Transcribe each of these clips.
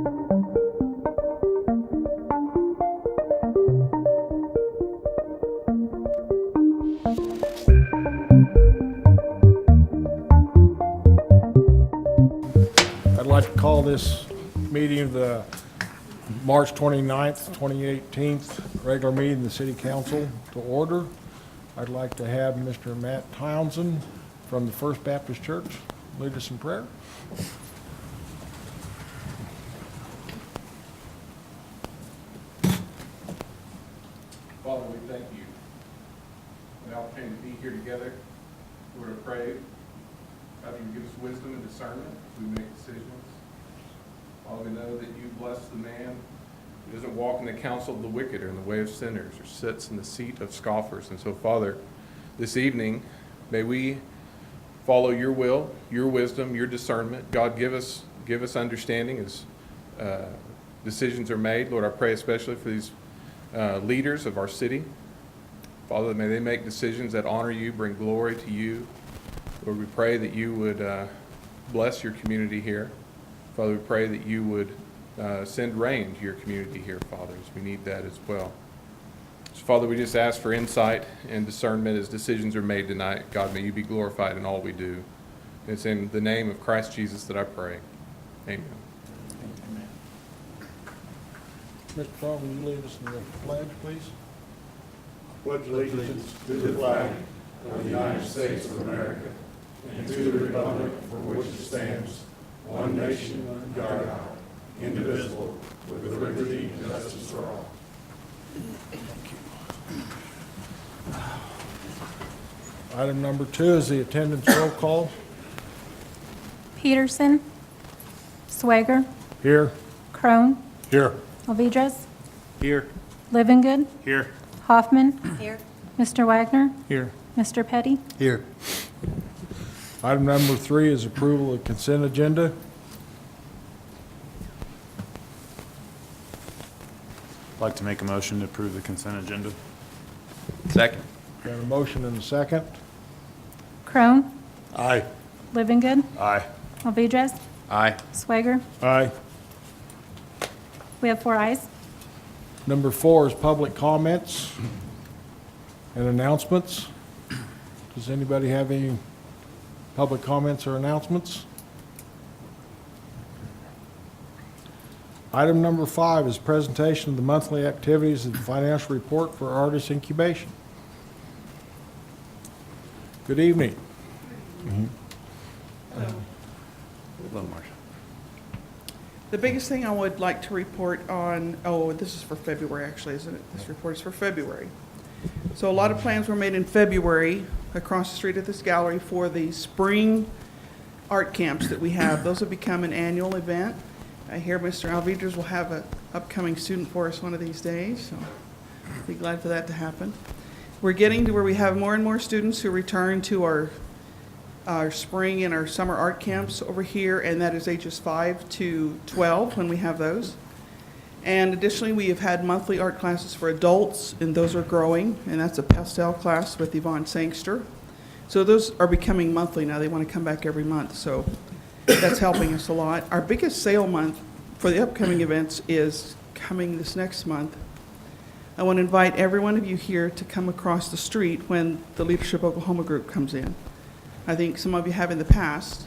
I'd like to call this meeting of the March 29th, 2018 regular meeting of the City Council to order. I'd like to have Mr. Matt Townsend from the First Baptist Church lead us in prayer. Father, we thank you for the opportunity to be here together. Lord, I pray, God, you give us wisdom and discernment as we make decisions. Father, we know that you bless the man who doesn't walk in the counsel of the wicked or in the way of sinners or sits in the seat of scoffers. And so, Father, this evening, may we follow your will, your wisdom, your discernment. God, give us understanding as decisions are made. Lord, I pray especially for these leaders of our city. Father, may they make decisions that honor you, bring glory to you. Lord, we pray that you would bless your community here. Father, we pray that you would send rain to your community here, Father, as we need that as well. So, Father, we just ask for insight and discernment as decisions are made tonight. God, may you be glorified in all we do. It's in the name of Christ Jesus that I pray. Amen. Mr. Paul, will you lead us in the pledge, please? Pledge allegiance to the flag of the United States of America and to the republic for which it stands, one nation, under God, indivisible, with liberty and justice for all. Item number 2 is the attendance roll call. Peterson, Swager, Here. Crone, Here. Alvidrez, Here. Livingood, Here. Hoffman. Here. Mr. Wagner, Here. Mr. Petty. Here. Item number 3 is approval of consent agenda. I'd like to make a motion to approve the consent agenda. Second. Got a motion and a second. Crone, Aye. Livingood, Aye. Alvidrez, Aye. Swager. Aye. We have 4 ayes. Number 4 is public comments and announcements. Does anybody have any public comments or announcements? Item number 5 is presentation of the monthly activities and financial report for Artist Incubation. Good evening. Hello, Marcia. The biggest thing I would like to report on, this is for February actually, isn't it? This report is for February. So a lot of plans were made in February across the street at this gallery for the spring art camps that we have. Those have become an annual event. I hear Mr. Alvidrez will have an upcoming student for us one of these days, so I'll be glad for that to happen. We're getting to where we have more and more students who return to our spring and our summer art camps over here, and that is ages 5 to 12 when we have those. And additionally, we have had monthly art classes for adults, and those are growing, and that's a pastel class with Yvonne Sangster. So those are becoming monthly now. They want to come back every month, so that's helping us a lot. Our biggest sale month for the upcoming events is coming this next month. I want to invite every one of you here to come across the street when the Leadership Oklahoma group comes in. I think some of you have in the past.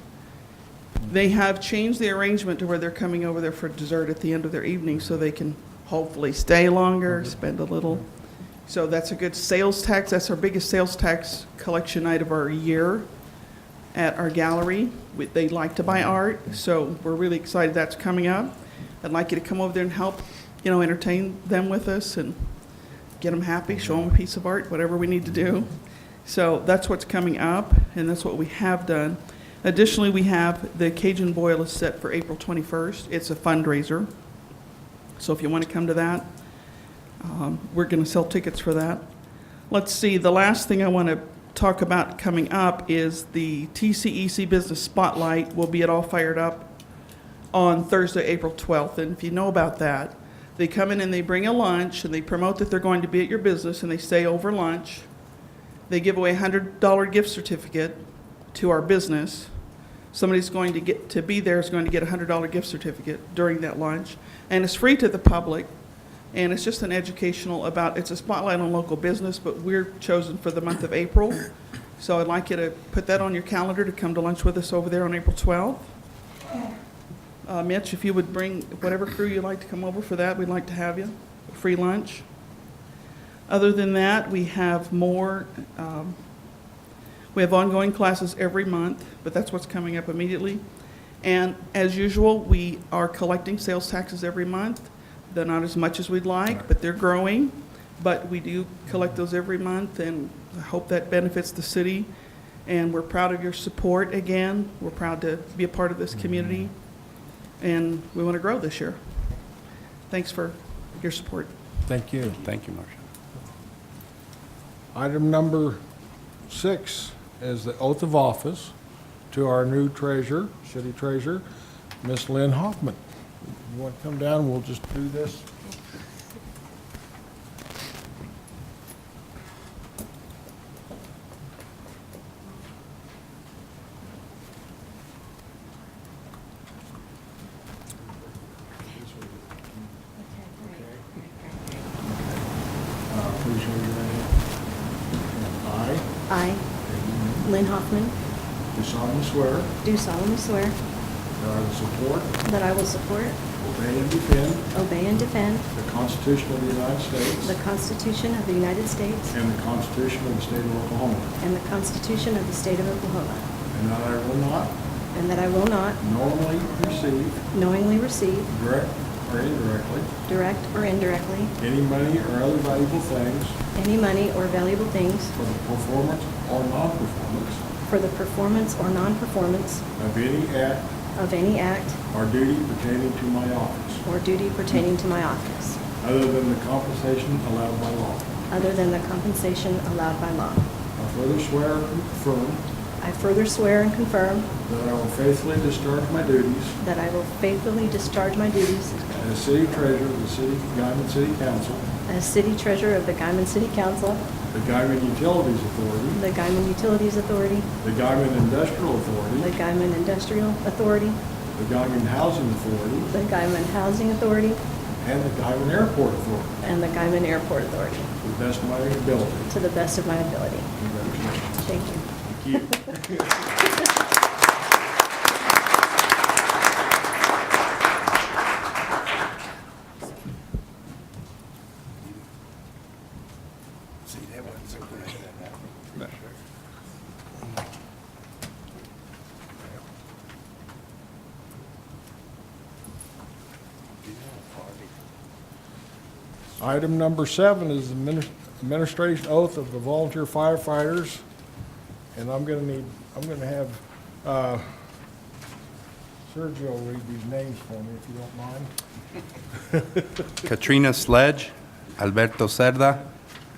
They have changed the arrangement to where they're coming over there for dessert at the end of their evening so they can hopefully stay longer, spend a little. So that's a good sales tax. That's our biggest sales tax collection night of our year at our gallery. They like to buy art, so we're really excited that's coming up. I'd like you to come over there and help, entertain them with us and get them happy, show them a piece of art, whatever we need to do. So that's what's coming up, and that's what we have done. Additionally, we have the Cajun Boil is set for April 21st. It's a fundraiser. So if you want to come to that, we're going to sell tickets for that. Let's see, the last thing I want to talk about coming up is the TCEC Business Spotlight will be at All Fired Up on Thursday, April 12th. And if you know about that, they come in and they bring a lunch and they promote that they're going to be at your business and they stay over lunch. They give away a $100 gift certificate to our business. somebody's going to get, to be there is going to get a $100 gift certificate during that lunch. And it's free to the public, and it's just an educational about, it's a spotlight on local business, but we're chosen for the month of April. So I'd like you to put that on your calendar to come to lunch with us over there on April 12th. Mitch, if you would bring whatever crew you'd like to come over for that, we'd like to have you. Free lunch. Other than that, we have more, we have ongoing classes every month, but that's what's coming up immediately. And as usual, we are collecting sales taxes every month. They're not as much as we'd like, but they're growing. But we do collect those every month, and I hope that benefits the city. And we're proud of your support again. We're proud to be a part of this community, and we want to grow this year. Thanks for your support. Thank you. Thank you, Marcia. Item number 6 is the oath of office to our new treasurer, city treasurer, Miss Lynn Hoffman. You want to come down? We'll just do this. Please raise your right hand. I, Lynn Hoffman, Do solemnly swear do solemnly swear that I will support, that I will support, obey, and defend obey, and defend the Constitution of the United States the Constitution of the United States and the Constitution of the State of Oklahoma, and the Constitution of the State of Oklahoma, and that I will not and that I will not normally receive, knowingly receive, direct or indirectly, direct or indirectly, any money or other valuable things any money or valuable things for the performance or non-performance for the performance or non-performance of any act of any act or duty pertaining to my office, or duty pertaining to my office, other than the compensation allowed by law. other than the compensation allowed by law. I further swear and confirm I further swear and confirm that I will faithfully discharge my duties that I will faithfully discharge my duties as city treasurer of the city Guymon City Council, as city treasurer of the Guymon City Council, the Guymon Utilities Authority, the Guymon Utilities Authority, the Guymon Industrial the Authority, Guymon Industrial Authority, the Guymon Housing Authority, the Guymon Housing Authority, and the Guymon Airport Authority, and the Guymon Airport Authority, to the best of my ability. to the best of my ability. Congratulations. Thank you. Thank you. Item number 7 is the administration oath of the volunteer firefighters. And I'm going to have Sergio read these names for me, if you don't mind. Katrina Sledge, Alberto Cerda,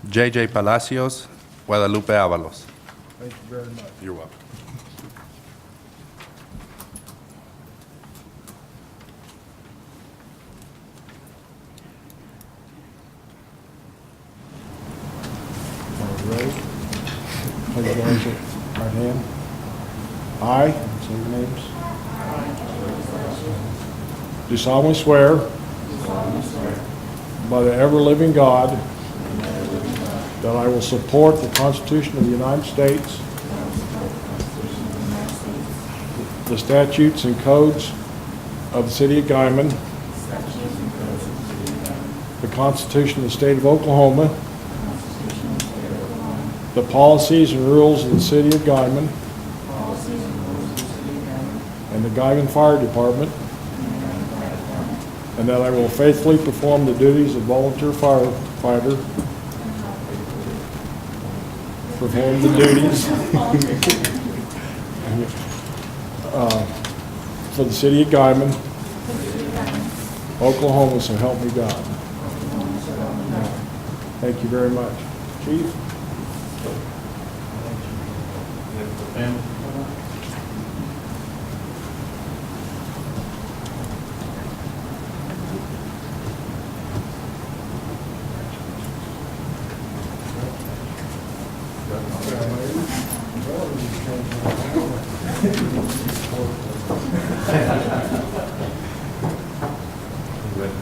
J.J. Palacios, Guadalupe Avalos. Thank you very much. You're welcome. All right. Please raise your right hand. I, say your names. Do solemnly swear by the ever-living God that I will support the Constitution of the United States, the statutes and codes of the city of Guymon, the Constitution of the State of Oklahoma, the policies and rules of the city of Guymon, and the Guymon Fire Department, and that I will faithfully perform the duties of volunteer firefighter, perform the duties for the city of Guymon, Oklahoma, so help me God. Thank you very much. Chief? with.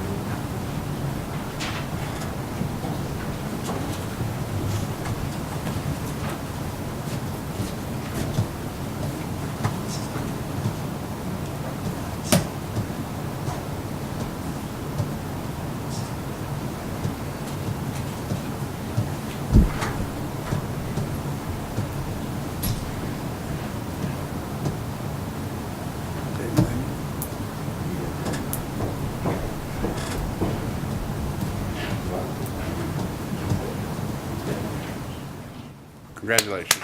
Congratulations.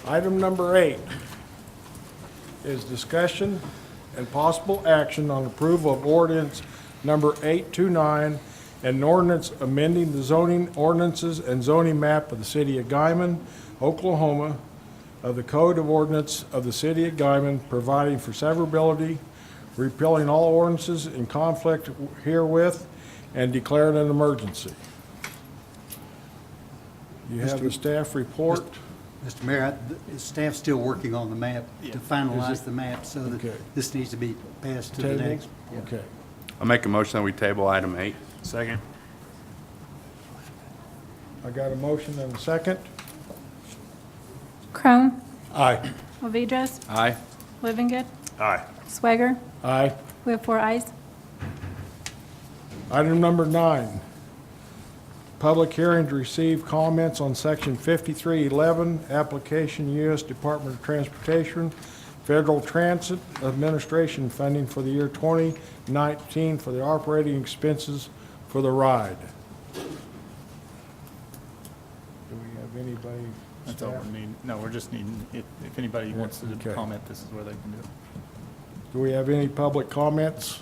Item number 8 is discussion and possible action on approval of ordinance number 829 and an ordinance amending the zoning ordinances and zoning map of the city of Guymon, Oklahoma, of the Code of Ordinance of the city of Guymon, providing for severability, repealing all ordinances in conflict herewith, and declaring an emergency. You have the staff report. Mr. Mayor, the staff's still working on the map to Is finalize it? the map, so that Okay. this needs to be passed to the Table? next. Okay. I'll make a motion that we table item 8. Second. I got a motion and a second. Crone, Aye. Ovidras, Aye. Livingood, Aye. Swager. Aye. We have 4 ayes. Item number 9, public hearing to receive comments on section 5311, application U.S. Department of Transportation, Federal Transit Administration funding for the year 2019 for the operating expenses for the ride. Do we have anybody? That's all staff? we need. No, we're just needing, if anybody wants to Okay. comment, this is where they can do it. Do we have any public comments?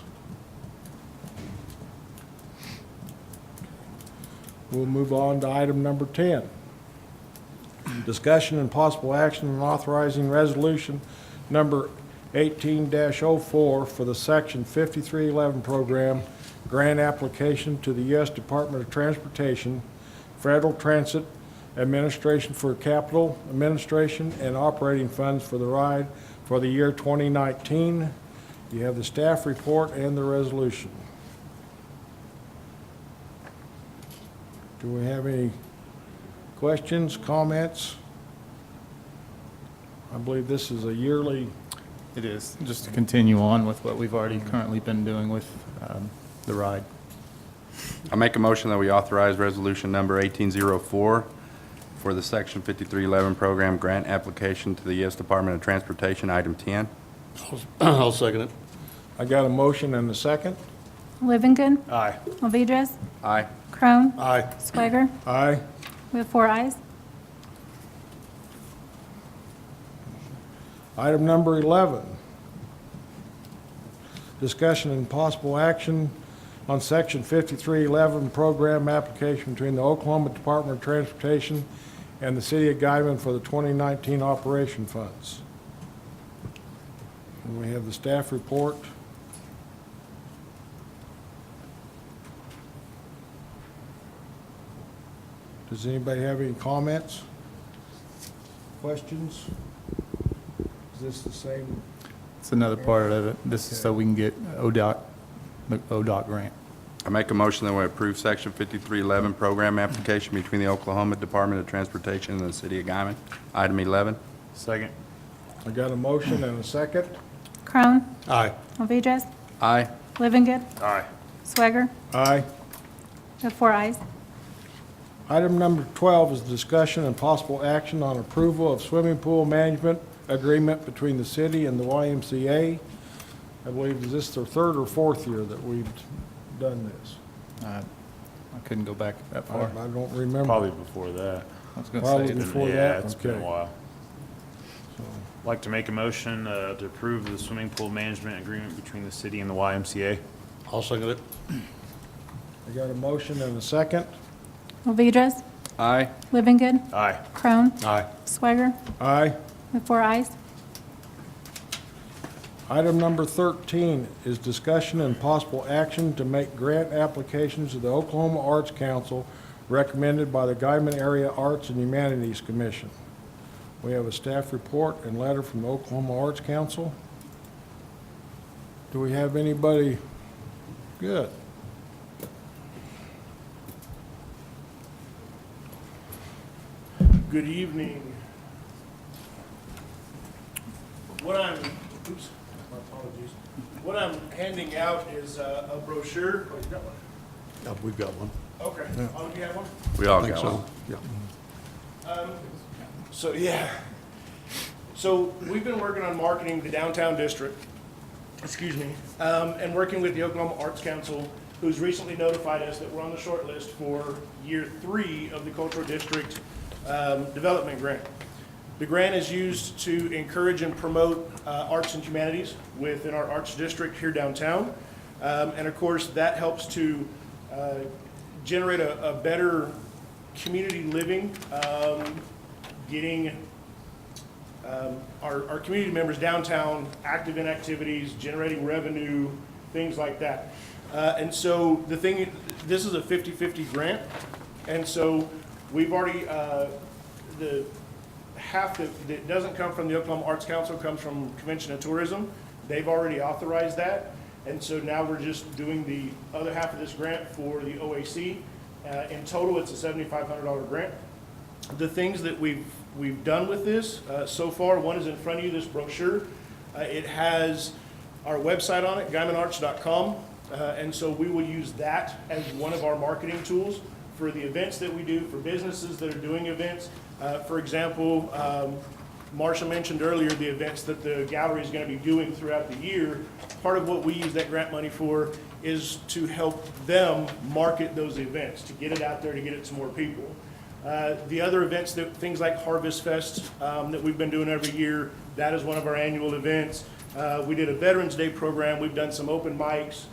We'll move on to item number 10. Discussion and possible action on authorizing resolution number 18-04 for the Section 5311 program grant application to the U.S. Department of Transportation, Federal Transit Administration for Capital Administration and Operating Funds for the ride for the year 2019. You have the staff report and the resolution. Do we have any questions, comments? I believe this is a yearly, It is, just to continue on with what we've already currently been doing with the ride. I make a motion that we authorize resolution number 1804 for the Section 5311 program grant application to the U.S. Department of Transportation, item 10. I'll second it. I got a motion and a second. Livingood, Aye. Ovidras, Aye. Crone, Aye. Swager. Aye. We have 4 ayes. Item number 11, discussion and possible action on Section 5311 program application between the Oklahoma Department of Transportation and the City of Guymon for the 2019 operation funds. And we have the staff report. Does anybody have any comments? Questions? Is this the same? It's another part of it. This is so we can get the ODOT grant. I make a motion that we approve Section 5311 program application between the Oklahoma Department of Transportation and the City of Guymon, item 11. Second. I got a motion and a second. Crone, Aye. Ovidras, Aye. Livingood, Aye. Swager. Aye. We have 4 ayes. Item number 12 is discussion and possible action on approval of swimming pool management agreement between the city and the YMCA. I believe, is this the 3rd or 4th year that we've done this? I couldn't go back that I far. don't remember. Probably before that. I was going Probably to say, before Yeah, that? it's been a Okay. while. I'd like to make a motion to approve the swimming pool management agreement between the city and the YMCA. I'll second it. I got a motion and a second. Ovidras, Aye. Livingood, Aye. Crone, Aye. Swager. Aye. We have 4 ayes. Item number 13 is discussion and possible action to make grant applications to the Oklahoma Arts Council recommended by the Guymon Area Arts and Humanities Commission. We have a staff report and letter from the Oklahoma Arts Council. Do we have anybody? Good. Good evening. What I'm, oops, my apologies. What I'm handing out is a brochure. Oh, you got one? Yeah, we've got one. Okay. Oh, do you have one? We all Think got so. one. Yeah. So, yeah. So we've been working on marketing the downtown district, excuse me, and working with the Oklahoma Arts Council, who's recently notified us that we're on the short list for year 3 of the Cultural District Development Grant. The grant is used to encourage and promote arts and humanities within our arts district here downtown. And of course, that helps to generate a better community living, getting our community members downtown active in activities, generating revenue, things like that. And so this is a 50-50 grant. And so we've already, the half that doesn't come from the Oklahoma Arts Council comes from Convention and Tourism. They've already authorized that. And so now we're just doing the other half of this grant for the OAC. In total, it's a $7,500 grant. The things that we've done with this so far, one is in front of you, this brochure. It has our website on it, GuymonArts.com. And so we will use that as one of our marketing tools for the events that we do, for businesses that are doing events. For example, Marsha mentioned earlier the events that the gallery is going to be doing throughout the year. Part of what we use that grant money for is to help them market those events, to get it out there, to get it to more people. The other events, things like Harvest Fest that we've been doing every year, that is one of our annual events. We did a Veterans Day program. We've done some open mics.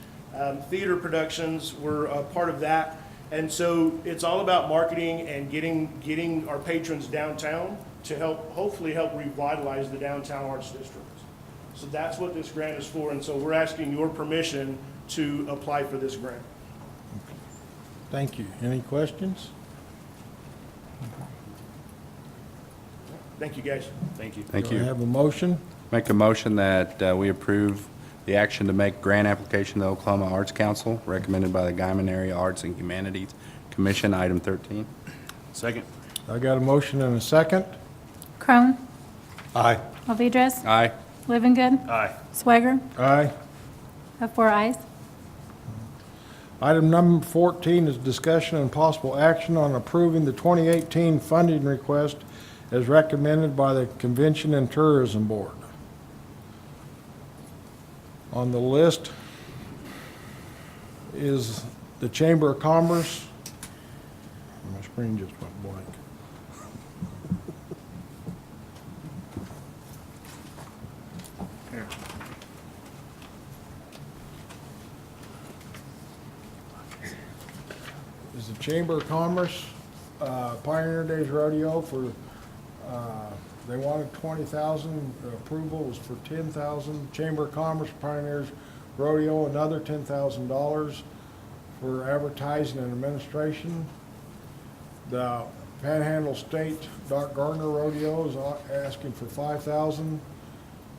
Theater productions were a part of that. And so it's all about marketing and getting our patrons downtown to hopefully help revitalize the downtown arts district. So that's what this grant is for, and so we're asking your permission to apply for this grant. Thank you. Any questions? Thank you, guys. Thank you. Thank Do I you. have a motion? Make a motion that we approve the action to make grant application to the Oklahoma Arts Council, recommended by the Guymon Area Arts and Humanities Commission, item 13. Second. I got a motion and a second. Crone, Aye. Ovidres, Aye. Livingood, Aye. Swager, Aye. have 4 ayes. Item number 14 is discussion and possible action on approving the 2018 funding request as recommended by the Convention and Tourism Board. On the list is the Chamber of Commerce. My screen just went blank. Here. Is the Chamber of Commerce, Pioneer Days Rodeo for, they wanted 20,000, the approval was for 10,000. Chamber of Commerce Pioneers Rodeo, another $10,000 for advertising and administration. The Panhandle State Doc Gardner Rodeo is asking for 5,000.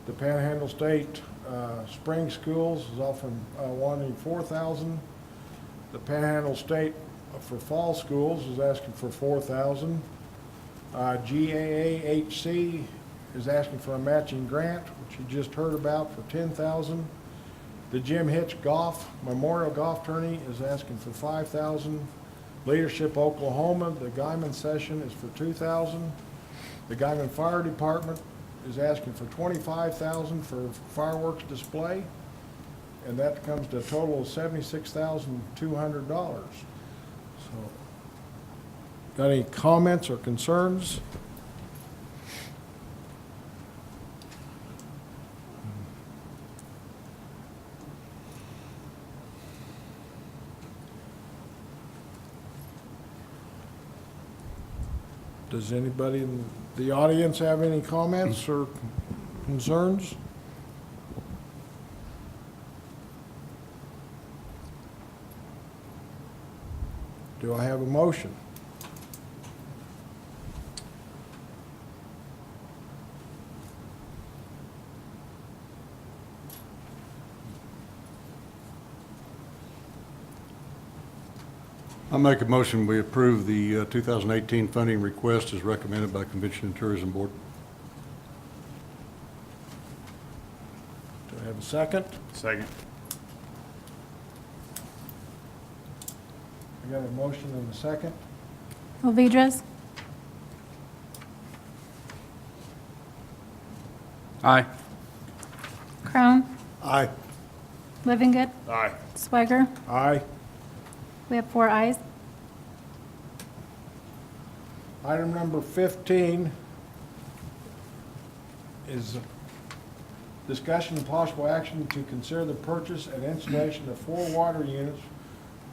The Panhandle State Spring Schools is offering, wanting 4,000. The Panhandle State for Fall Schools is asking for 4,000. GAAHC is asking for a matching grant, which you just heard about, for 10,000. The Jim Hitch Golf Memorial Golf Tourney is asking for 5,000. Leadership Oklahoma, the Guymon session is for 2,000. The Guymon Fire Department is asking for 25,000 for fireworks display, and that comes to a total of $76,200. So, got any comments or concerns? Does anybody in the audience have any comments or concerns? Do I have a motion? I make a motion, we approve the 2018 funding request as recommended by Convention and Tourism Board. Do I have a second? Second. I got a motion and a second. Ovidras, Aye. Crone, Aye. Living Good, Aye. Swiger. Aye. We have 4 ayes. Item number 15 is discussion and possible action to consider the purchase and installation of 4 water units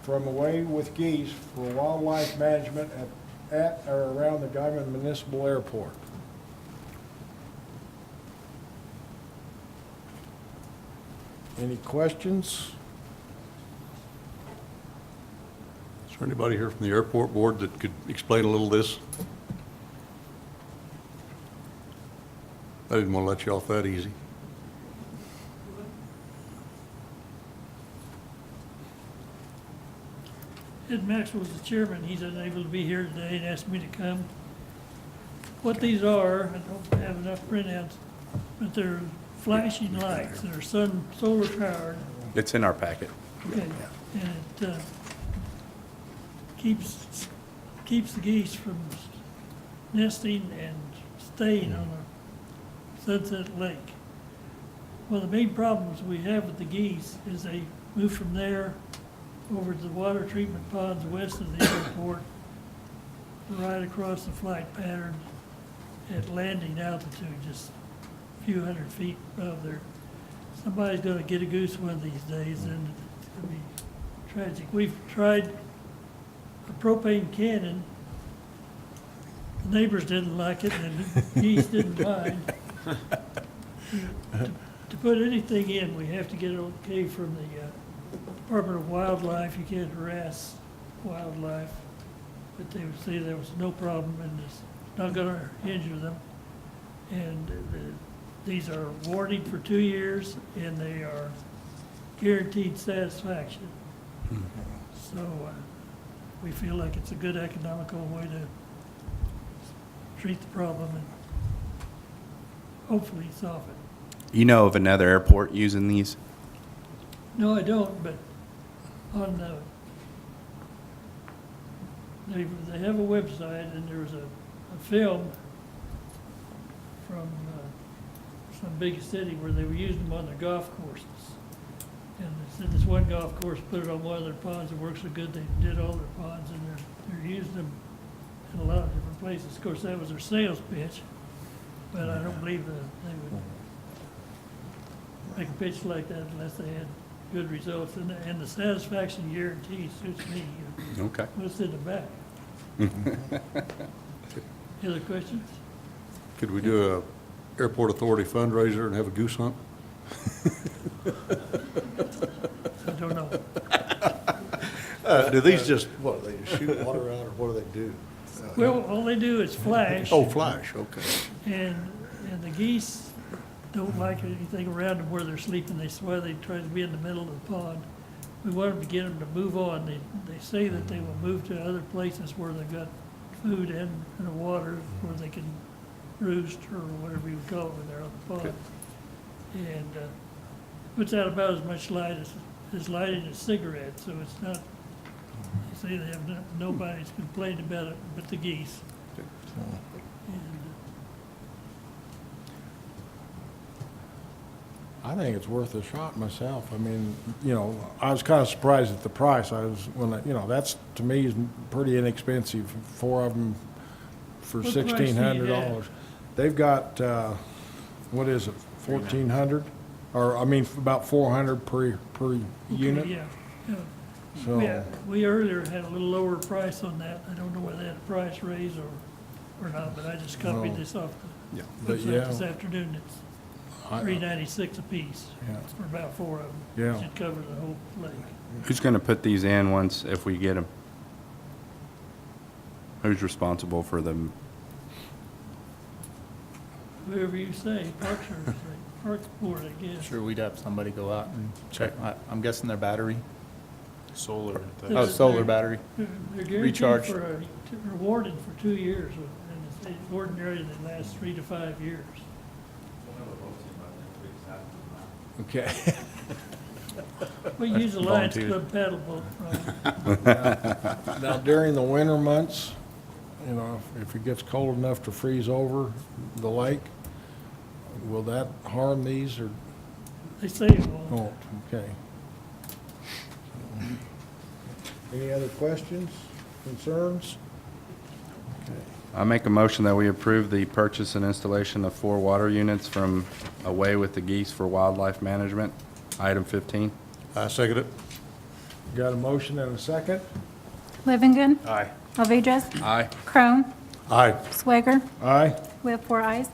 from Away with Geese for wildlife management at or around the Guymon Municipal Airport. Any questions? Is there anybody here from the airport board that could explain a little of this? I didn't want to let you off that easy. Ed Maxwell's the chairman. He's unable to be here today and asked me to come. What these are, I don't have enough printouts, but they're flashing lights that are solar powered. It's in our packet. Okay, and it keeps the geese from nesting and staying on a sunset lake. One of the main problems we have with the geese is they move from there over to the water treatment ponds west of the airport, right across the flight pattern at landing altitude, just a few hundred feet above there. Somebody's gonna get a goose one of these days, and it's gonna be tragic. We've tried a propane cannon. The neighbors didn't like it, and the geese didn't mind. To put anything in, we have to get it okay from the Department of Wildlife. You can't harass wildlife, but they would say there was no problem and it's not gonna injure them. And these are warranted for 2 years and they are guaranteed satisfaction. So we feel like it's a good economical way to treat the problem and hopefully solve it. You know of another airport using these? No, I don't, but on they have a website, and there was a film from some big city where they were using them on their golf courses. And they said this one golf course put it on one of their ponds. It worked so good they did all their ponds, and they're using them in a lot of different places. Of course, that was their sales pitch, but I don't believe that they would make a pitch like that unless they had good results. And the satisfaction guarantee suits me. Okay. What's in the back? Any other questions? Could we do a airport authority fundraiser and have a goose hunt? I don't know. Do these just, what, they just shoot water out, or what do they do? Well, all they do is flash. Oh, flash, okay. And the geese don't like anything around them where they're sleeping. That's why they try to be in the middle of the pond. We want them to get them to move on. They say that they will move to other places where they've got food and water where they can roost or whatever you call it when they're on the pond. And puts out about as much light as lighting a cigarette, so it's not, they say they have nobody's complained about it but the geese. And, I think it's worth a shot myself. I mean, you know, I was kind of surprised at the price. That's, to me, is pretty inexpensive. 4 of them for What price do you $1,600. have? They've got, what is it, 1,400? Or, I mean, about 400 per unit. Yeah, yeah. So, We earlier had a little lower price on that. I don't know whether they had a price raise or not, but I just copied No. this off the but website yeah. this afternoon. It's I- $3.96 a piece. Yeah. It's for about 4 of them. Yeah. Should cover the whole lake. Who's going to put these in once, if we get them? Who's responsible for them? Whoever you say, Parks or Parks Board, I guess. Sure, we'd have somebody go out and check. I'm guessing their battery. Solar. Oh, solar battery. They're guaranteed Recharge. rewarded for 2 years, and it's ordinary they last 3 to 5 years. Okay. We use the Lions Volunteers. Club paddle boat, Brian. Now, during the winter months, you know, if it gets cold enough to freeze over the lake, will that harm these or They say it won't. won't? Okay. Any other questions, concerns? Okay. I make a motion that we approve the purchase and installation of 4 water units from Away with the Geese for Wildlife Management, item 15. I second it. Got a motion and a second? Livingood, Aye. Alvedras, Aye. Crone, Aye. Swager. Aye. We have 4 ayes.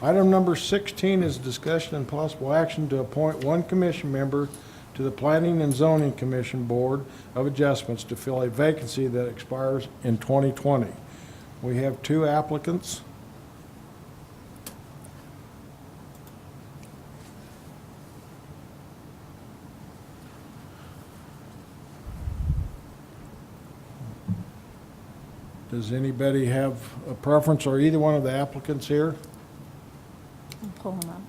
Item number 16 is discussion and possible action to appoint one commission member to the Planning and Zoning Commission Board of Adjustments to fill a vacancy that expires in 2020. We have 2 applicants. Does anybody have a preference, or either one of the applicants here? I'll pull them up.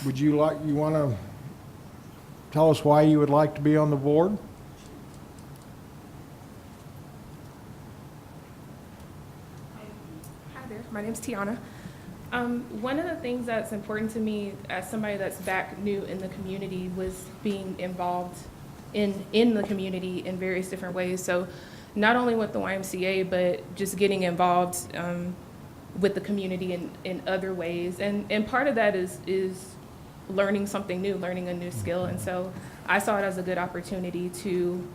Would you want to tell us why you would like to be on the board? Hi there, my name's Tiana. One of the things that's important to me as somebody that's back new in the community was being involved in the community in various different ways. So not only with the YMCA, but just getting involved with the community in other ways. And part of that is learning something new, learning a new skill. And so I saw it as a good opportunity to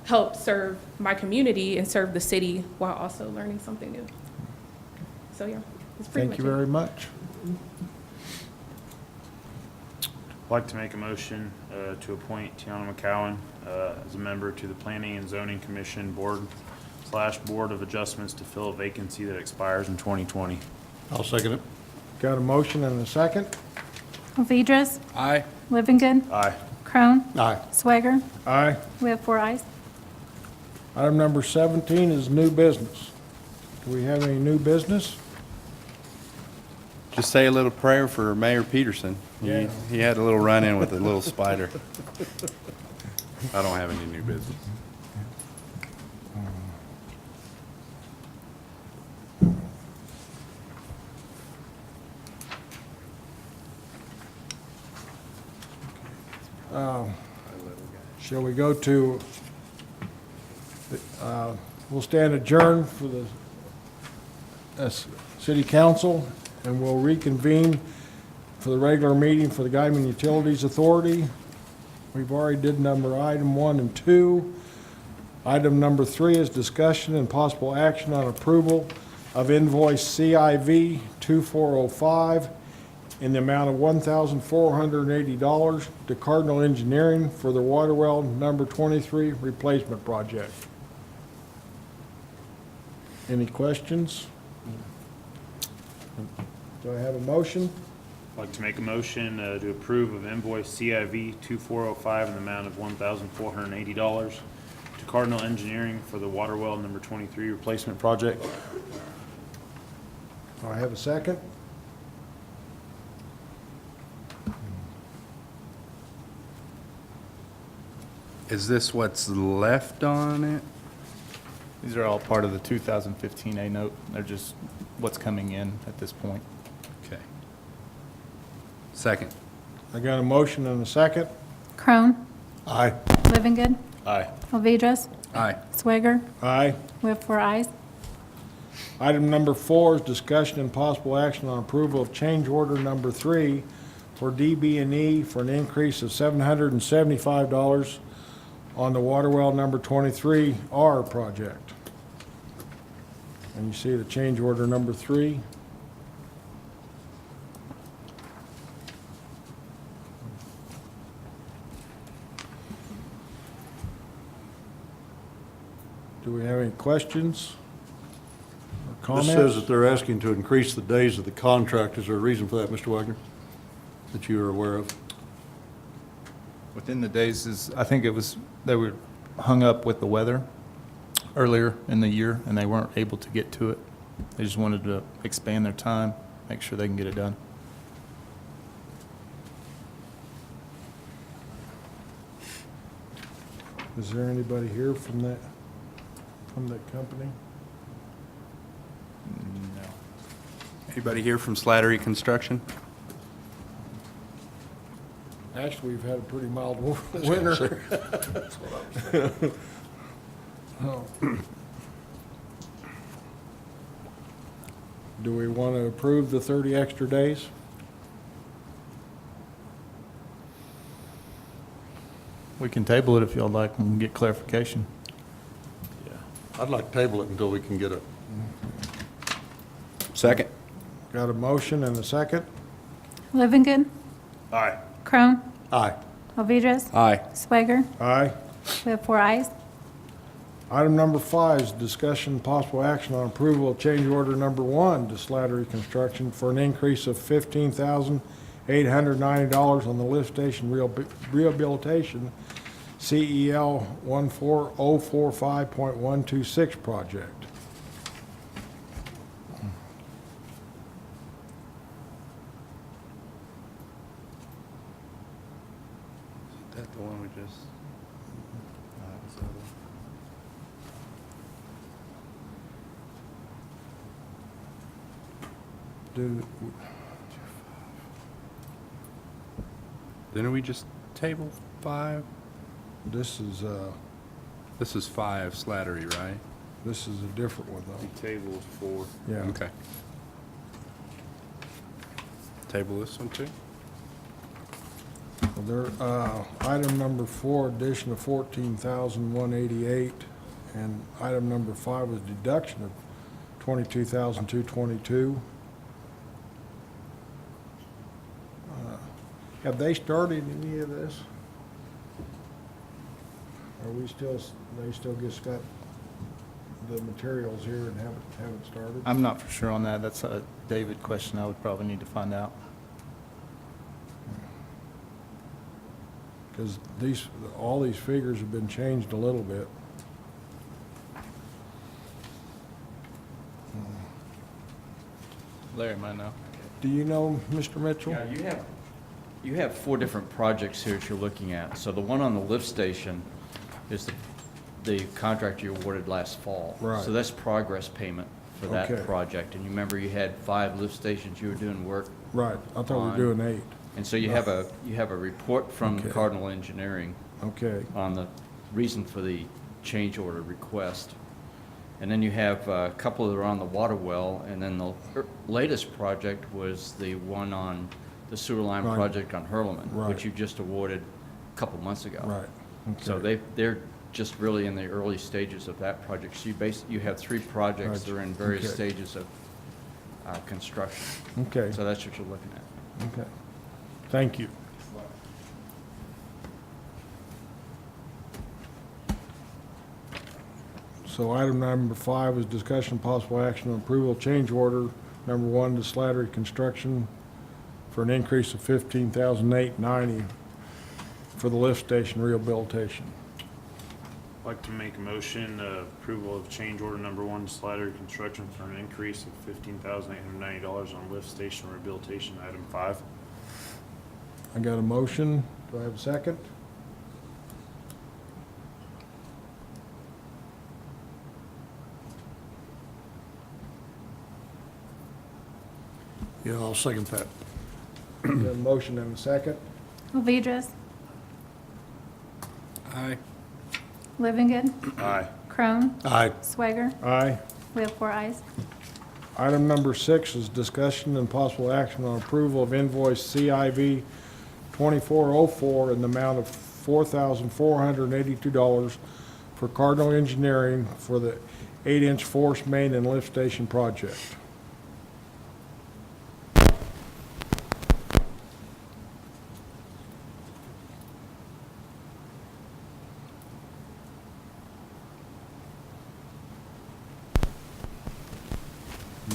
help serve my community and serve the city while also learning something new. So yeah, that's pretty much Thank you it. very much. I'd like to make a motion to appoint Tiana McCowan as a member to the Planning and Zoning Commission Board/Board of Adjustments to fill a vacancy that expires in 2020. I'll second it. Got a motion and a second? Alvedras, Aye. Livingood, Aye. Crone, Aye. Swager. Aye. We have 4 ayes. Item number 17 is new business. Do we have any new business? Just say a little prayer for Mayor Peterson. Yeah. He had a little run-in with a little spider. I don't have any new business. Shall we go to, we'll stand adjourned for the city council, and we'll reconvene for the regular meeting for the Guymon Utilities Authority. We've already did item 1 and 2. Item number 3 is discussion and possible action on approval of invoice CIV 2405 in the amount of $1,480 to Cardinal Engineering for the water well number 23 replacement project. Any questions? Do I have a motion? I'd like to make a motion to approve of invoice CIV 2405 in the amount of $1,480 to Cardinal Engineering for the water well number 23 replacement project. Do I have a second? Is this what's left on it? These are all part of the 2015 A note. They're just what's coming in at this point. Okay. Second. I got a motion and a second. Crone, Aye. Livingood, Aye. Alvedras, Aye. Swager. Aye. We have 4 ayes. Item number 4 is discussion and possible action on approval of change order number 3 for DB&E for an increase of $775 on the water well number 23R project. And you see the change order number 3. Do we have any questions or This comments? says that they're asking to increase the days of the contract. Is there a reason for that, Mr. Wagner, that you are aware of? Within the days is, I think it was, they were hung up with the weather earlier in the year, and they weren't able to get to it. They just wanted to expand their time, make sure they can get it done. Is there anybody here from that company? No. Anybody here from Slattery Construction? Actually, we've had a pretty mild winter. Oh. Do we want to approve the 30 extra days? We can table it if y'all like and get clarification. I'd like to table it until we can get a, Second. Got a motion and a second? Livingston, Aye. Crone, aye. Alvidrez, Aye. Swager. Aye. We have 4 ayes. Item number 5 is discussion and possible action on approval of change order number 1 to Slattery Construction for an increase of $15,890 on the lift station rehabilitation CEL 14045.126 project. Is that the one we just? Didn't we just table 5? This is This is 5 Slattery, right? this is a different one though. Table 4. Yeah. Okay. Table this one too? There, item number 4, addition of 14,188, and item number 5 was deduction of 22,222. Have they started any of this? Are we still, they still just got the materials here and haven't started? I'm not for sure on that. That's a David question I would probably need to find out. Because all these figures have been changed a little bit. Larry might know. Do you know, Mr. Mitchell? Yeah, you have 4 different projects here that you're looking at. So the one on the lift station is the contract you awarded last fall. Right. So that's progress payment for that Okay. project. And you remember you had 5 lift stations you were doing work. Right, I thought we on. were doing 8. And so you have a report from Okay. Cardinal Engineering Okay, on the reason for the change order request. And then you have a couple that are on the water well, and then the latest project was the one on the sewer line Right. project on Hurleman, Right. which you just awarded a couple months ago. right. So Okay. they're just really in the early stages of that project. So you have 3 projects that are in various Okay. stages of construction. Okay, So that's what you're looking at. okay. Thank you. So item number 5 is discussion possible action on approval of change order number 1 to Slattery Construction for an increase of $15,890 for the lift station rehabilitation. I'd like to make a motion, approval of change order number 1 to Slattery Construction for an increase of $15,890 on lift station rehabilitation, item 5. I got a motion. Do I have a second? Yeah, I'll second that. Got a motion and a second. Alvidrez, Aye. Livingston, Aye. Crone, Aye. Swager. Aye. We have 4 ayes. Item number 6 is discussion and possible action on approval of invoice CIV 2404 in the amount of $4,482 for Cardinal Engineering for the 8-inch force main and lift station project.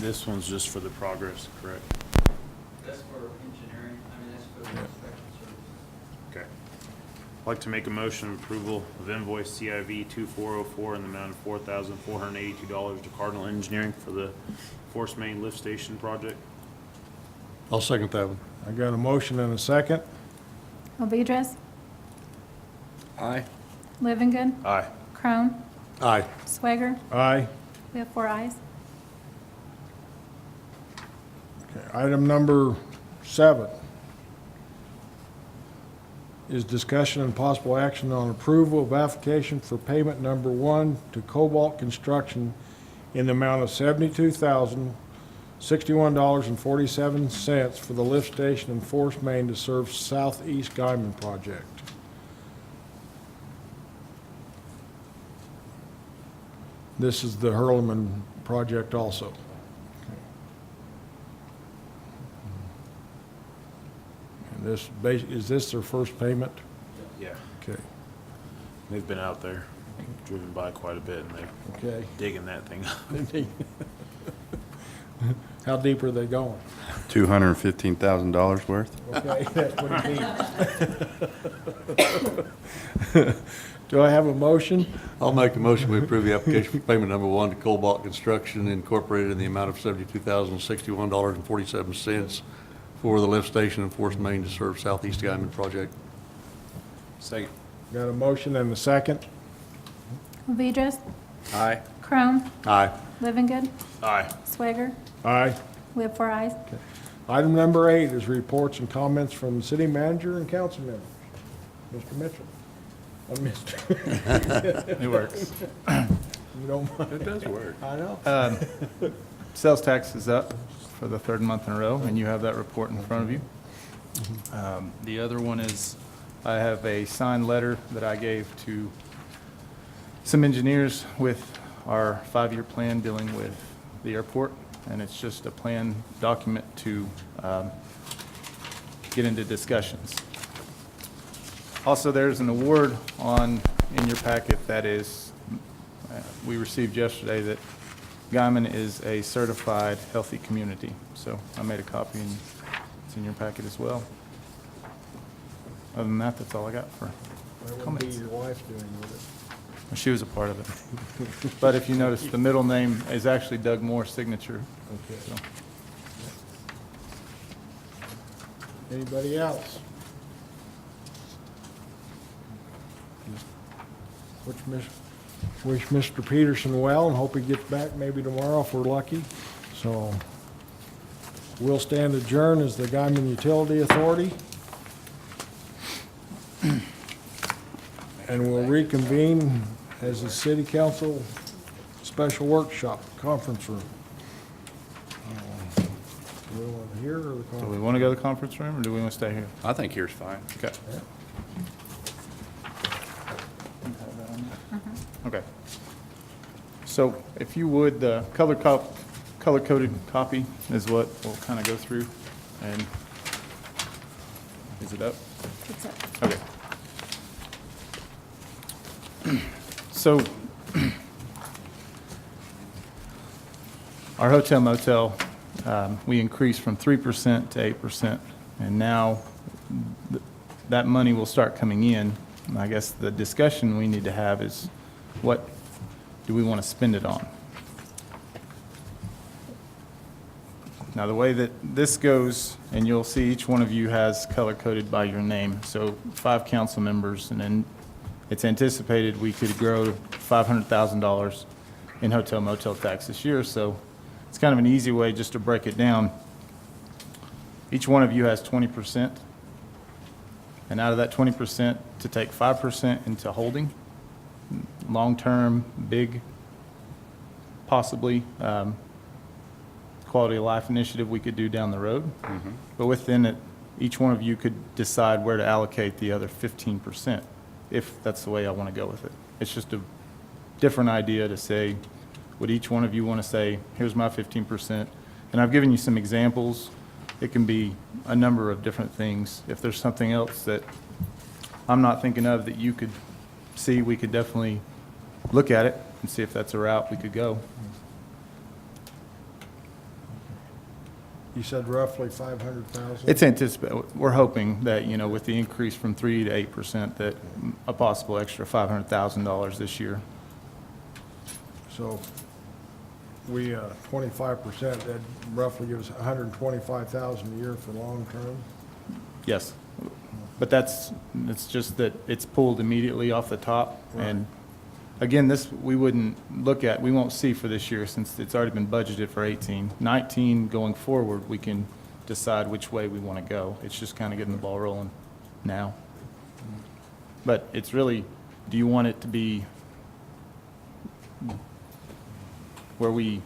This one's just for the progress, correct? That's for engineering, that's for the inspection services. Okay. I'd like to make a motion of approval of invoice CIV 2404 in the amount of $4,482 to Cardinal Engineering for the Force Main Lift Station project. I'll second that one. I got a motion and a second. Ovidris, Aye. Livingood, Aye. Crone, Aye. Swager. Aye. We have 4 ayes. Okay, item number 7 is discussion and possible action on approval of application for payment number 1 to Cobalt Construction in the amount of $72,061.47 for the lift station and force main to serve Southeast Guymon project. This is the Hurleman project also. And this, is this their first payment? Yeah. Okay, They've been out there, driven by quite a bit, and they're okay. digging that thing up. How deep are they going? $215,000 worth. Okay, that's what he needs. Do I have a motion? I'll make the motion, we approve the application for payment number 1 to Cobalt Construction Incorporated in the amount of $72,061.47 for the lift station and force main to serve Southeast Guymon project. Second. Got a motion and a second? Ovidris, Aye. Crone, Aye. Livingood, Aye. Swager. Aye. We have 4 ayes. Item number 8 is reports and comments from the city manager and council members. Mr. Mitchell. Mr. It works. You don't mind? It does work. I know. Sales tax is up for the 3rd month in a row, and you have that report in front of you. The other one is, I have a signed letter that I gave to some engineers with our 5-year plan dealing with the airport, and it's just a plan document to get into discussions. Also, there's an award in your packet that is, we received yesterday, that Guymon is a certified healthy community. So I made a copy and it's in your packet as well. Other than that, that's all I got for What would be comments. your wife doing with it? She was a part of it. But if you notice, the middle name is actually Doug Moore's signature. Okay. So, Anybody else? Wish Mr. Peterson well and hope he gets back maybe tomorrow if we're lucky. So we'll stand adjourned as the Guymon Utility Authority. And we'll reconvene as the city council special workshop conference room. Do we want to hear or the do we conference? want to go to the conference room or do we want to stay here? I think here's fine. Okay. Okay. So if you would, the color-coded copy is what we'll kind of go through. And is it up? It's up. Okay. So our hotel motel, we increased from 3% to 8%. And now that money will start coming in. And I guess the discussion we need to have is, what do we want to spend it on? Now, the way that this goes, and you'll see each one of you has color-coded by your name. So 5 council members, and then it's anticipated we could grow $500,000 in hotel motel tax this year. So it's kind of an easy way just to break it down. Each one of you has 20%. And out of that 20%, to take 5% into holding, long-term, big, possibly, quality of life initiative we could do down the road. But within it, each one of you could decide where to allocate the other 15%, if that's the way I want to go with it. It's just a different idea to say, would each one of you want to say, here's my 15%? And I've given you some examples. It can be a number of different things. If there's something else that I'm not thinking of that you could see, we could definitely look at it and see if that's a route we could go. You said roughly 500,000? It's anticipated, we're hoping that, you know, with the increase from 3 to 8%, that a possible extra $500,000 this year. So we, 25%, that roughly gives 125,000 a year for long term? Yes. But it's just that it's pulled immediately off the top. And again, this, we wouldn't look at, we won't see for this year since it's already been budgeted for 18. 19, going forward, we can decide which way we want to go. It's just kind of getting the ball rolling now. But it's really, do you want it to be where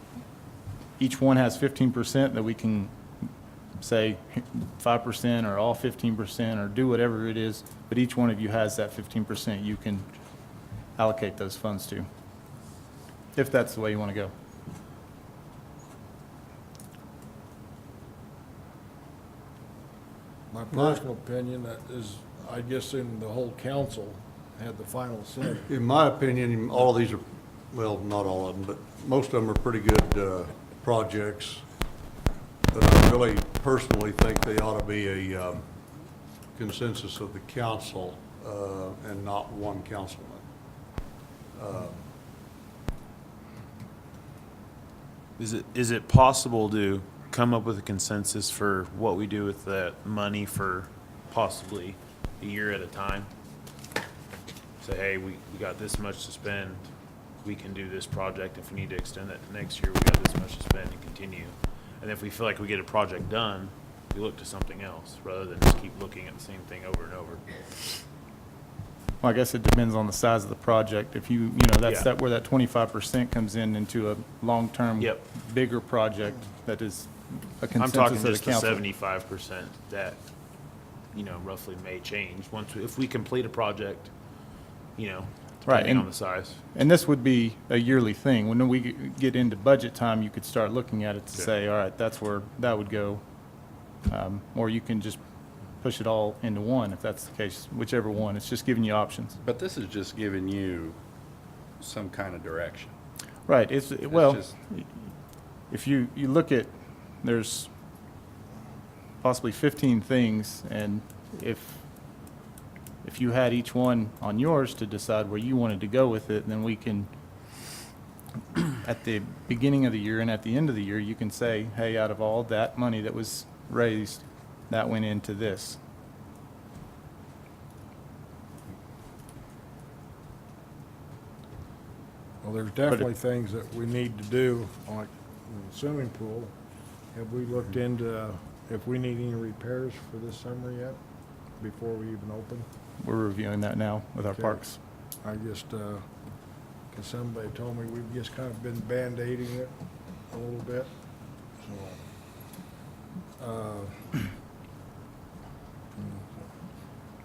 each one has 15% that we can say 5% or all 15% or do whatever it is, but each one of you has that 15% you can allocate those funds to, if that's the way you want to go. My personal opinion, that is, I guess in the whole council had the final say. In my opinion, all of these are, well, not all of them, but most of them are pretty good projects. But I really personally think they ought to be a consensus of the council and not one councilman. Is it possible to come up with a consensus for what we do with the money for possibly a year at a time? Say, hey, we got this much to spend, we can do this project. If we need to extend that to next year, we got this much to spend and continue. And if we feel like we get a project done, we look to something else rather than just keep looking at the same thing over and over. Well, I guess it depends on the size of the project. If you know, that's Yeah. where that 25% comes into a long-term, Yep. bigger project that is a I'm consensus talking of the just the council. 75% that, you know, roughly may change if we complete a project, you know, Right, depending on and- the size. And this would be a yearly thing. When we get into budget time, you could start looking at it to Okay. say, all right, that's where that would go. Or you can just push it all into one, if that's the case, whichever one. It's just giving you options. But this is just giving you some kind of direction. Right, well, just- if you look at, there's possibly 15 things, and if you had each one on yours to decide where you wanted to go with it, then we can, at the beginning of the year and at the end of the year, you can say, hey, out of all that money that was raised, that went into this. Well, there's definitely things that we need to do, like the swimming pool. Have we looked into if we need any repairs for this summer yet, before we even open? We're reviewing that now with our Okay. parks. I just, 'cause somebody told me we've just kind of been Band-Aiding it a little bit, so.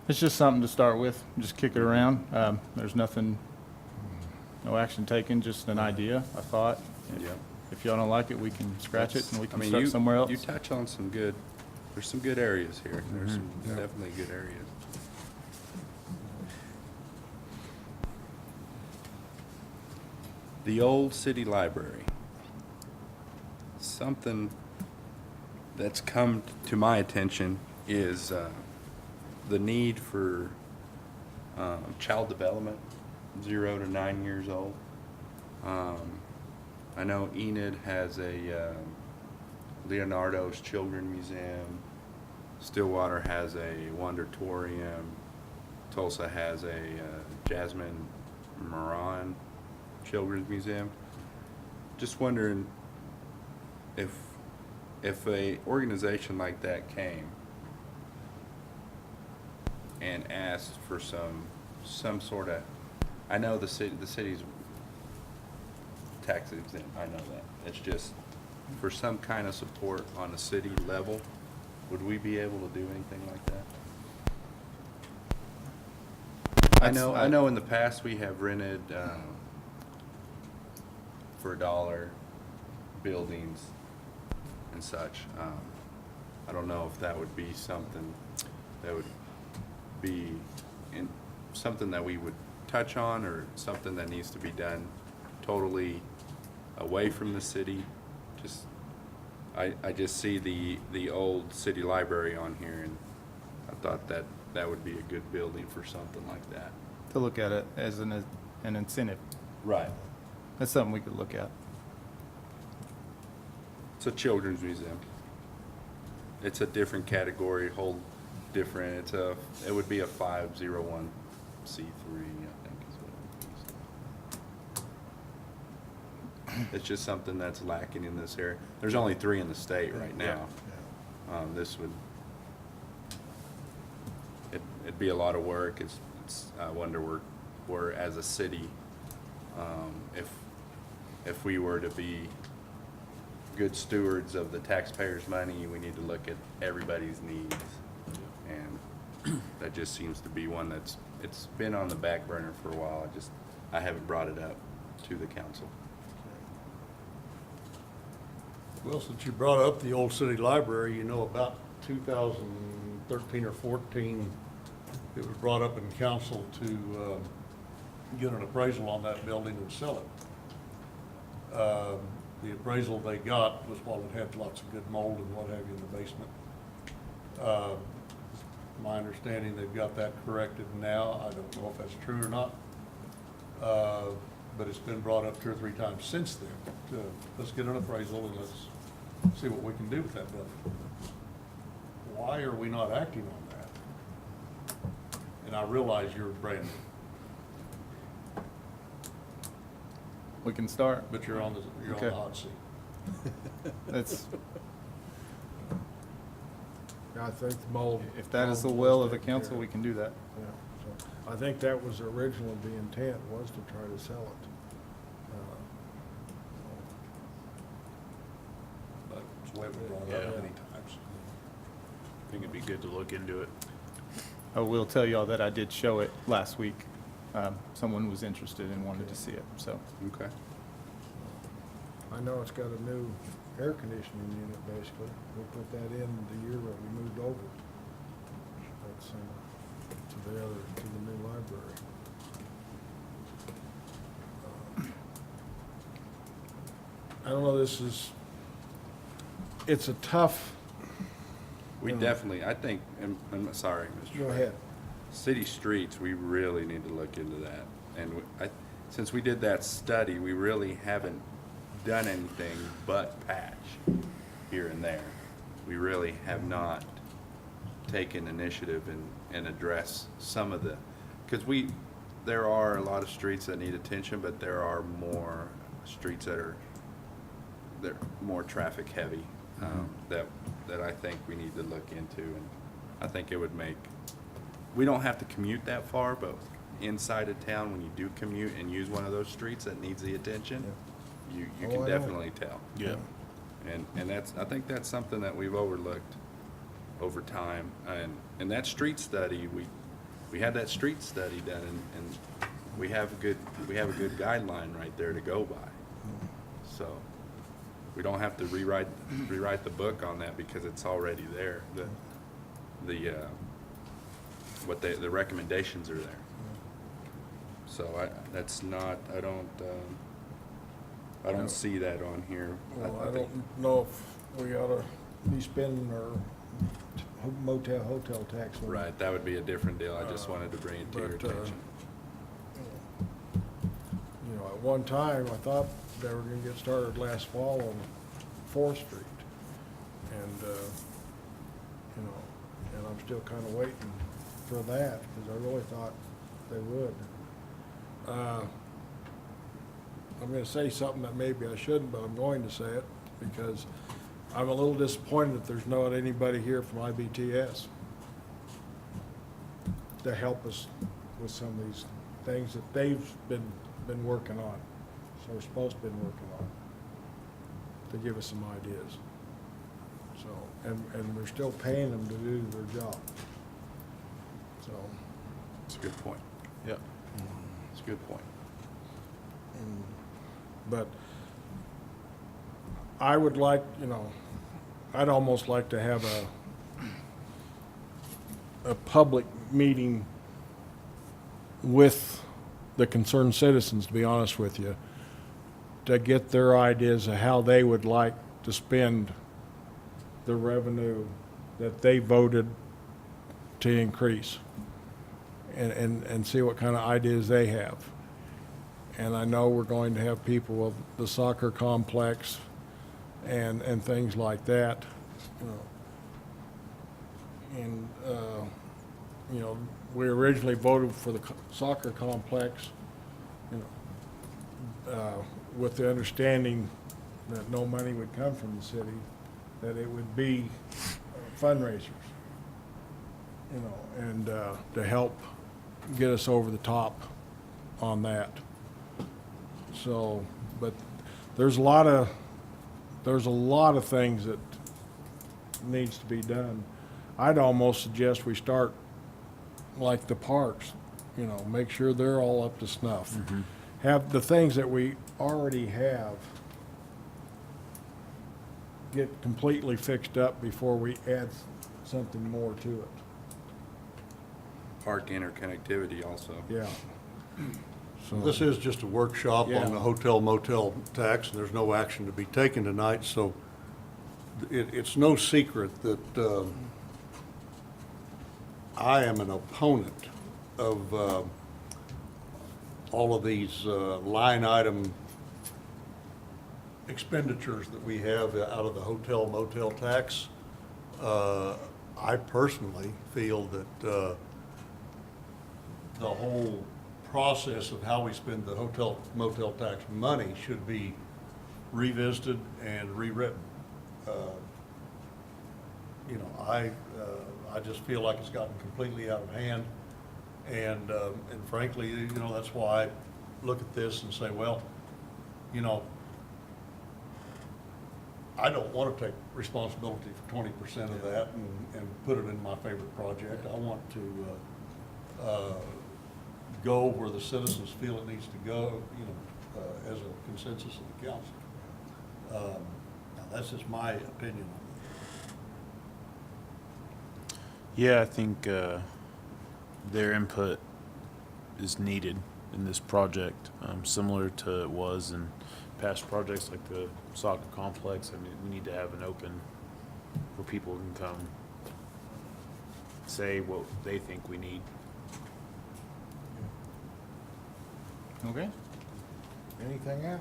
It's just something to start with, just kick it around. There's nothing, no action taken, just an idea, a thought. Yeah. If y'all don't like it, we can scratch it and we I can mean, start somewhere else. You touch on some good, there's some good areas here. There's some Yeah. definitely good areas. The old city library. Something that's come to my attention is the need for child development, 0 to 9 years old. I know Enid has a Leonardo's Children Museum. Stillwater has a Wondertorium. Tulsa has a Jasmine Moran Children's Museum. Just wondering if a organization like that came and asked for some sort of, I know the city's tax exempt, I know that. It's just for some kind of support on a city level, would we be able to do anything like that? I know in the past we have rented for $1 buildings and such. I don't know if that would be something that would be something that we would touch on, or something that needs to be done totally away from the city. Just, I just see the old city library on here, and I thought that would be a good building for something like that. To look at it as an incentive. Right. That's something we could look at. It's a children's museum. It's a different category, whole different, it would be a 501c3, I think is what it is. It's just something that's lacking in this area. There's only 3 in the state right now. This would, it'd be a lot of work. I wonder we're as a city, if we were to be good stewards of the taxpayers' money, we need to look at everybody's needs. And that just seems to be one it's been on the back burner for a while. I haven't brought it up to the council. Well, since you brought up the old city library, you know, about 2013 or 14, it was brought up in council to get an appraisal on that building and sell it. The appraisal they got was while it had lots of good mold and what have you in the basement. My understanding, they've got that corrected now. I don't know if that's true or not. But it's been brought up 2 or 3 times since then. Let's get an appraisal and let's see what we can do with that building. Why are we not acting on that? And I realize you're brand new, We can start. but you're on Okay. the hot seat. That's, I think the mold. if that is the mold will was of the taken council, care we can do that. Yeah, so I think that was originally the intent, was to try to sell it. But it's way brought up many times. I think it'd be good to look into it. I will tell y'all that I did show it last week. Someone was interested and wanted to see it, so. Okay. I know it's got a new air conditioning unit, basically. We put that in the year that we moved over. That's, to the new library. I don't know, it's a tough. We definitely, I think, I'm sorry, Mr. Go Chair. ahead. City streets, we really need to look into that. And since we did that study, we really haven't done anything but patch here and there. We really have not taken initiative and address some of because there are a lot of streets that need attention, but there are more streets they're more traffic heavy, that I think we need to look into. And I think it would we don't have to commute that far, but inside of town, when you do commute and use one of those streets that needs the attention, you Oh, I can know. definitely tell. Yeah. And I think that's something that we've overlooked over time. And that street study, we had that street study done, and we have a good guideline right there to go by. So we don't have to rewrite the book on that because it's already there. The recommendations are there. So I don't see that on here. Well, I think- don't know if we ought to be spending our motel, hotel tax on it. Right, that would be a different deal. I just wanted to bring it to your but, attention. You know, at one time, I thought they were gonna get started last fall on 4th Street. And, you know, and I'm still kinda waiting for that, because I really thought they would. I'm gonna say something that maybe I shouldn't, but I'm going to say it, because I'm a little disappointed that there's not anybody here from IBTS to help us with some of these things that they've been working on, so we're supposed to be working on, to give us some ideas. So, and we're still paying them to do their job. So, It's a good point. Yeah. It's a good point. but I would like, you know, I'd almost like to have a public meeting with the concerned citizens, to be honest with you, to get their ideas of how they would like to spend the revenue that they voted to increase and see what kind of ideas they have. And I know we're going to have people of the soccer complex and things like that, you know. And, you know, we originally voted for the soccer complex, you know, with the understanding that no money would come from the city, that it would be fundraisers, you know, and to help get us over the top on that. So, but there's a lot of things that needs to be done. I'd almost suggest we start like the parks, you know, make sure they're all up to snuff. Have the things that we already have get completely fixed up before we add something more to it. Park interconnectivity also. Yeah. So, This is just a workshop Yeah. on the hotel motel tax, and there's no action to be taken tonight, so it's no secret that I am an opponent of all of these line item expenditures that we have out of the hotel motel tax. I personally feel that the whole process of how we spend the hotel motel tax money should be revisited and rewritten. You know, I just feel like it's gotten completely out of hand, and frankly, you know, that's why I look at this and say, well, you know, I don't want to take responsibility for 20% of that and put it in my favorite project. I want to go where the citizens feel it needs to go, you know, as a consensus of the council. Now, that's just my opinion. Yeah, I think their input is needed in this project, similar to it was in past projects like the soccer complex. I mean, we need to have an open where people can come say what they think we need. okay. Anything else?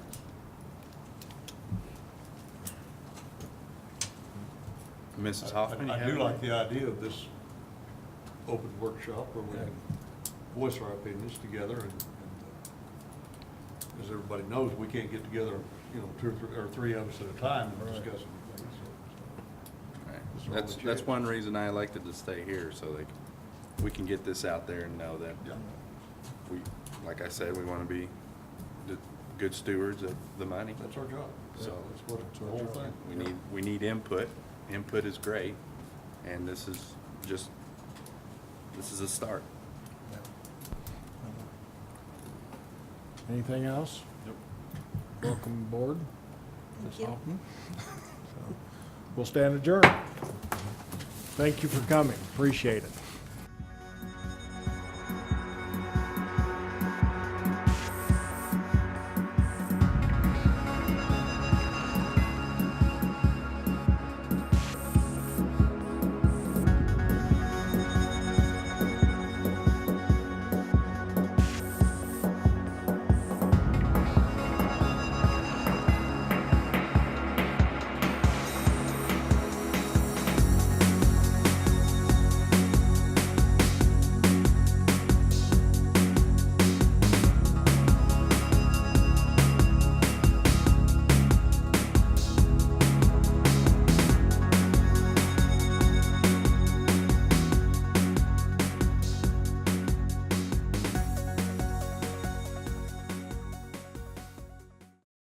Mrs. Hoffman, you I have do any? like the idea of this open workshop where we can voice our opinions together, and as everybody knows, we can't get together, you know, 2 or 3 of us at a time and discuss anything. Right. This is all That's legit. one reason I elected to stay here, so like, we can get this out there and know that Yeah. we, like I said, we want to be the good stewards of the money. That's our job. So That's what it's the whole thing. we need input. Input is great, and this is a start. Anything else? Yep. Welcome aboard. Thank Ms. you. Hoffman. So, we'll stand adjourned. Thank you for coming. Appreciate it.